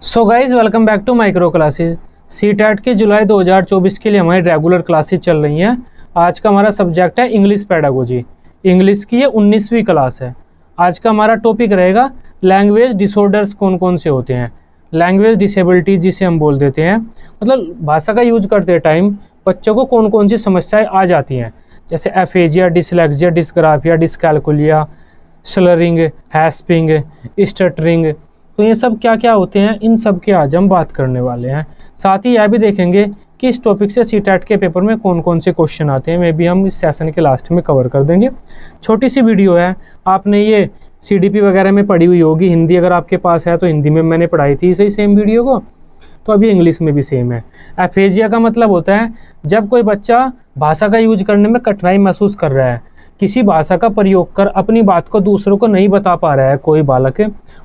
So guys welcome back to micro classes. CTET की जुलाई 2024 के लिए हमारी रेगुलर क्लासेस चल रही हैं। आज का हमारा सब्जेक्ट है इंग्लिश पेडागोजी। इंग्लिश की ये 19वीं क्लास है। आज का हमारा टॉपिक रहेगा लैंग्वेज डिसऑर्डर्स कौन कौन से होते हैं। लैंग्वेज डिसेबिलिटी जिसे हम बोल देते हैं, मतलब भाषा का यूज करते टाइम बच्चों को कौन कौन सी समस्याएं आ जाती हैं, जैसे aphasia, dyslexia, dysgraphia, dyscalculia, slurring, hasping, stuttering. तो ये सब क्या क्या होते हैं, इन सब के आज हम बात करने वाले हैं। साथ ही यह भी देखेंगे कि इस टॉपिक से सीटेट के पेपर में कौन कौन से क्वेश्चन आते हैं, मैं भी हम इस सेशन के लास्ट में कवर कर देंगे। छोटी सी वीडियो है, आपने ये सीडीपी वगैरह में पढ़ी हुई होगी। हिंदी अगर आपके पास है तो हिंदी में मैंने पढ़ाई थी इसे सेम वीडियो को, तो अभी इंग्लिश में भी सेम है। एफेजिया का मतलब होता है जब कोई बच्चा भाषा का यूज करने में कठिनाई महसूस कर रहा है, किसी भाषा का प्रयोग कर अपनी बात को दूसरों को नहीं बता पा रहा है कोई बालक,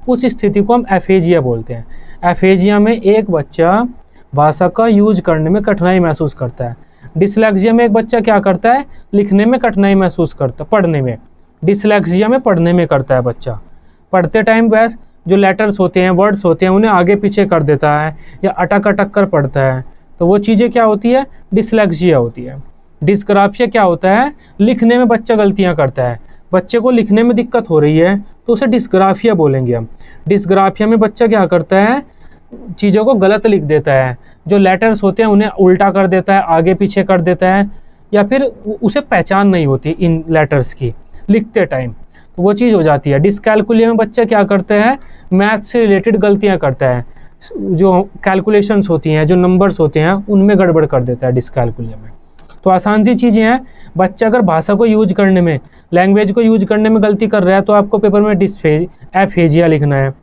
उस स्थिति को हम एफेजिया बोलते हैं। एफेजिया में एक बच्चा भाषा का यूज करने में कठिनाई महसूस करता है। डिसलेक्सिया में एक बच्चा क्या करता है, लिखने में कठिनाई महसूस करता, पढ़ने में। डिसलेक्सिया में पढ़ने में करता है बच्चा, पढ़ते टाइम वह जो लेटर्स होते हैं, वर्ड्स होते हैं, उन्हें आगे पीछे कर देता है या अटक अटक कर पढ़ता है, तो वो चीज़ें क्या होती है, डिसलेक्सिया होती है। डिस्ग्राफिया क्या होता है, लिखने में बच्चा गलतियां करता है, बच्चे को लिखने में दिक्कत हो रही है तो उसे डिस्ग्राफिया बोलेंगे हम। डिस्ग्राफिया में बच्चा क्या करता है, चीज़ों को गलत लिख देता है, जो लेटर्स होते हैं उन्हें उल्टा कर देता है, आगे पीछे कर देता है, या फिर उसे पहचान नहीं होती इन लेटर्स की लिखते टाइम, तो वो चीज़ हो जाती है। डिस्कैलकुलिया में बच्चा क्या करता है, मैथ से रिलेटेड गलतियाँ करता है, जो कैलकुलेशंस होती हैं, जो नंबर्स होते हैं उनमें गड़बड़ कर देता है डिस्कैलकुलिया में। तो आसान सी चीज़ें हैं। बच्चा अगर भाषा को यूज करने में, लैंग्वेज को यूज करने में गलती कर रहा है तो आपको पेपर में एफेजिया लिखना है।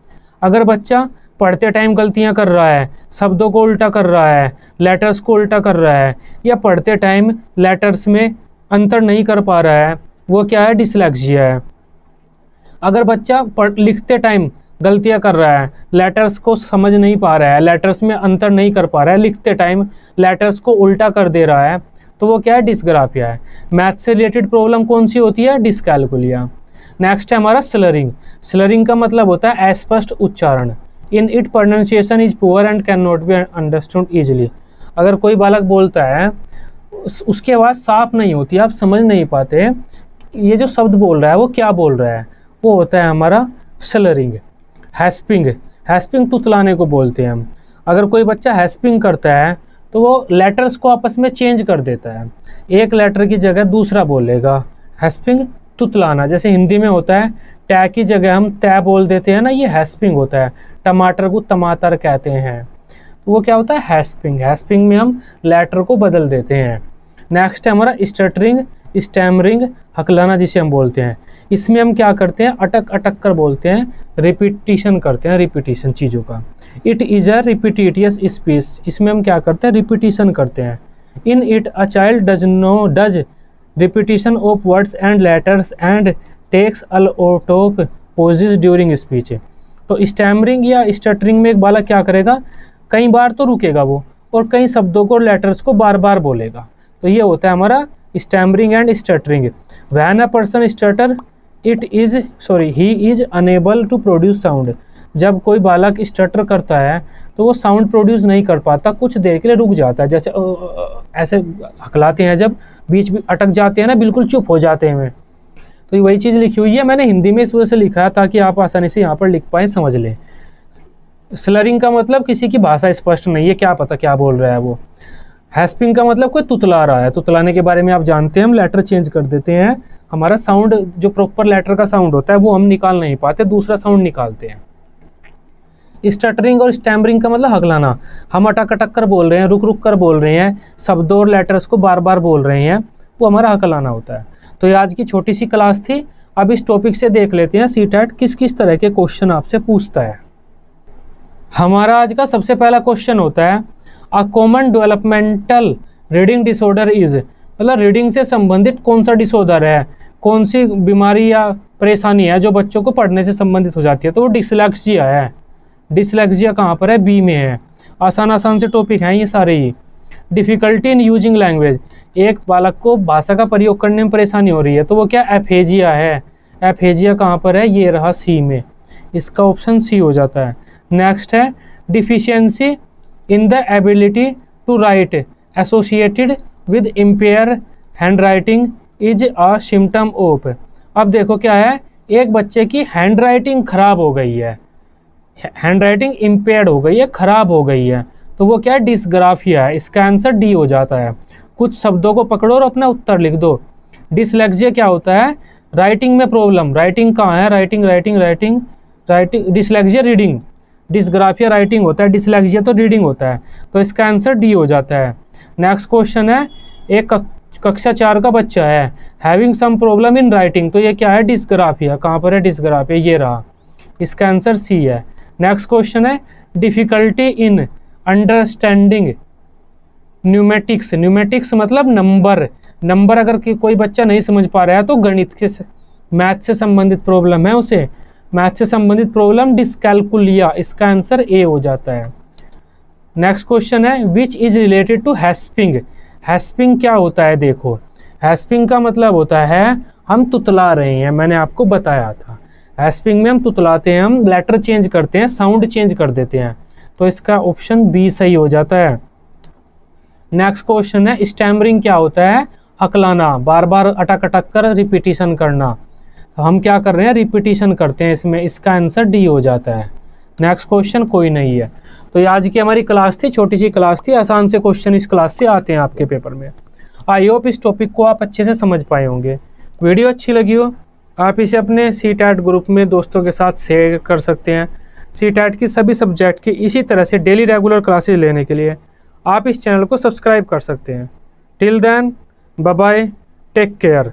अगर बच्चा पढ़ते टाइम गलतियां कर रहा है, शब्दों को उल्टा कर रहा है, लेटर्स को उल्टा कर रहा है, या पढ़ते टाइम लेटर्स में अंतर नहीं कर पा रहा है, वो क्या है, डिसलेक्सिया है। अगर बच्चा लिखते टाइम गलतियां कर रहा है, लेटर्स को समझ नहीं पा रहा है, लेटर्स में अंतर नहीं कर पा रहा है, लिखते टाइम लेटर्स को उल्टा कर दे रहा है, तो वो क्या है, डिस्ग्राफिया है। मैथ से रिलेटेड प्रॉब्लम कौन सी होती है, डिस्कैलकुलिया। नेक्स्ट है हमारा स्लरिंग। स्लरिंग का मतलब होता है अस्पष्ट उच्चारण। In it pronunciation is poor and can not be understood easily. अगर कोई बालक बोलता है उसकी आवाज़ साफ नहीं होती, आप समझ नहीं पाते ये जो शब्द बोल रहा है वो क्या बोल रहा है, वो होता है हमारा स्लरिंग। हैस्पिंग, हैस्पिंग तुतलाने को बोलते हैं हम। अगर कोई बच्चा हैस्पिंग करता है तो वो लेटर्स को आपस में चेंज कर देता है, एक लेटर की जगह दूसरा बोलेगा। हैस्पिंग तुतलाना, जैसे हिंदी में होता है टै की जगह हम तै बोल देते हैं ना, ये हैस्पिंग होता है। टमाटर को टमाटर कहते हैं, तो वो क्या होता है, हैस्पिंग। हैस्पिंग में हम लेटर को बदल देते हैं। नेक्स्ट है हमारा स्टटरिंग, स्टैमरिंग, हकलाना जिसे हम बोलते हैं। इसमें हम क्या करते हैं, अटक अटक कर बोलते हैं, रिपीटिशन करते हैं, रिपीटिशन चीज़ों का। It is a repetitious speech, इसमें हम क्या करते हैं, रिपीटिशन करते हैं। In it a child does repetition of words and letters and takes a lot of pauses during speech. तो स्टैमरिंग या स्टटरिंग में एक बालक क्या करेगा, कई बार तो रुकेगा वो, और कई शब्दों को, लेटर्स को बार बार बोलेगा, तो ये होता है हमारा stammering and stuttering. When a person stutter he is unable to produce sound. जब कोई बालक स्टटर करता है तो वो साउंड प्रोड्यूस नहीं कर पाता, कुछ देर के लिए रुक जाता है, जैसे ऐसे हकलाते हैं जब, बीच में अटक जाते हैं ना, बिल्कुल चुप हो जाते हैं। तो ये वही चीज़ लिखी हुई है, मैंने हिंदी में इस वजह से लिखा है ताकि आप आसानी से यहाँ पर लिख पाएँ, समझ लें। स्लरिंग का मतलब किसी की भाषा स्पष्ट नहीं है, क्या पता क्या बोल रहा है वो। हैस्पिंग का मतलब कोई तुतला रहा है, तुतलाने के बारे में आप जानते हैं, हम लेटर चेंज कर देते हैं, हमारा साउंड जो प्रॉपर लेटर का साउंड होता है वो हम निकाल नहीं पाते, दूसरा साउंड निकालते हैं। स्टटरिंग और स्टैमरिंग का मतलब हकलाना, हम अटक अटक कर बोल रहे हैं, रुक रुक कर बोल रहे हैं, शब्दों और लेटर्स को बार बार बोल रहे हैं, वो हमारा हकलाना होता है। तो ये आज की छोटी सी क्लास थी। अब इस टॉपिक से देख लेते हैं सीटेट किस किस तरह के क्वेश्चन आपसे पूछता है। हमारा आज का सबसे पहला क्वेश्चन होता है a common developmental reading disorder is, मतलब रीडिंग से संबंधित कौन सा डिसऑर्डर है, कौन सी बीमारी या परेशानी है जो बच्चों को पढ़ने से संबंधित हो जाती है, तो वो डिसलेक्सिया है। डिसलेक्सिया कहाँ पर है, बी में है। आसान आसान से टॉपिक हैं ये सारे ही। डिफ़िकल्टी इन यूजिंग लैंग्वेज, एक बालक को भाषा का प्रयोग करने में परेशानी हो रही है, तो वो क्या, एफेजिया है। एफेजिया कहाँ पर है, ये रहा सी में, इसका ऑप्शन सी हो जाता है। नेक्स्ट है deficiency in the ability to write associated with impair handwriting is a symptom of. अब देखो क्या है, एक बच्चे की हैंड राइटिंग खराब हो गई है, हैंड राइटिंग इम्पेयर्ड हो गई है, खराब हो गई है, तो वो क्या है, डिस्ग्राफिया है। इसका आंसर डी हो जाता है। कुछ शब्दों को पकड़ो और अपना उत्तर लिख दो। डिसलेक्सिया क्या होता है, राइटिंग में प्रॉब्लम। राइटिंग कहाँ है, writing writing writing writing. Dyslexia reading, dysgraphia writing होता है, डिसलेक्सिया तो रीडिंग होता है, तो इसका आंसर डी हो जाता है। नेक्स्ट क्वेश्चन है, एक कक्षा 4 का बच्चा है, having some problem in writing, तो ये क्या है, डिस्ग्राफिया। कहाँ पर है डिस्ग्राफिया, ये रहा, इसका आंसर सी है। नेक्स्ट क्वेश्चन है difficulty in understanding pneumatics. Pneumatics मतलब नंबर अगर कोई बच्चा नहीं समझ पा रहा है तो गणित के मैथ से संबंधित प्रॉब्लम है, उसे मैथ से संबंधित प्रॉब्लम डिस्कैलकुलिया, इसका आंसर ए हो जाता है। नेक्स्ट क्वेश्चन है विच इज रिलेटेड टू हैस्पिंग। हैस्पिंग क्या होता है, देखो हैस्पिंग का मतलब होता है हम तुतला रहे हैं, मैंने आपको बताया था। हैस्पिंग में हम तुतलाते हैं, हम लेटर चेंज करते हैं, साउंड चेंज कर देते हैं, तो इसका ऑप्शन बी सही हो जाता है। नेक्स्ट क्वेश्चन है स्टैमरिंग क्या होता है, हकलाना, बार बार अटक अटक कर रिपीटिशन करना, तो हम क्या कर रहे हैं, रिपीटिशन करते हैं इसमें, इसका आंसर डी हो जाता है। नेक्स्ट क्वेश्चन कोई नहीं है। तो ये आज की हमारी क्लास थी, छोटी सी क्लास थी, आसान से क्वेश्चन इस क्लास से आते हैं आपके पेपर में। आई होप इस टॉपिक को आप अच्छे से समझ पाए होंगे। वीडियो अच्छी लगी हो आप इसे अपने सीटैट ग्रुप में दोस्तों के साथ शेयर कर सकते हैं। सीटैट की सभी सब्जेक्ट की इसी तरह से डेली रेगुलर क्लासेस लेने के लिए आप इस चैनल को सब्सक्राइब कर सकते हैं। Till then bye bye, take care.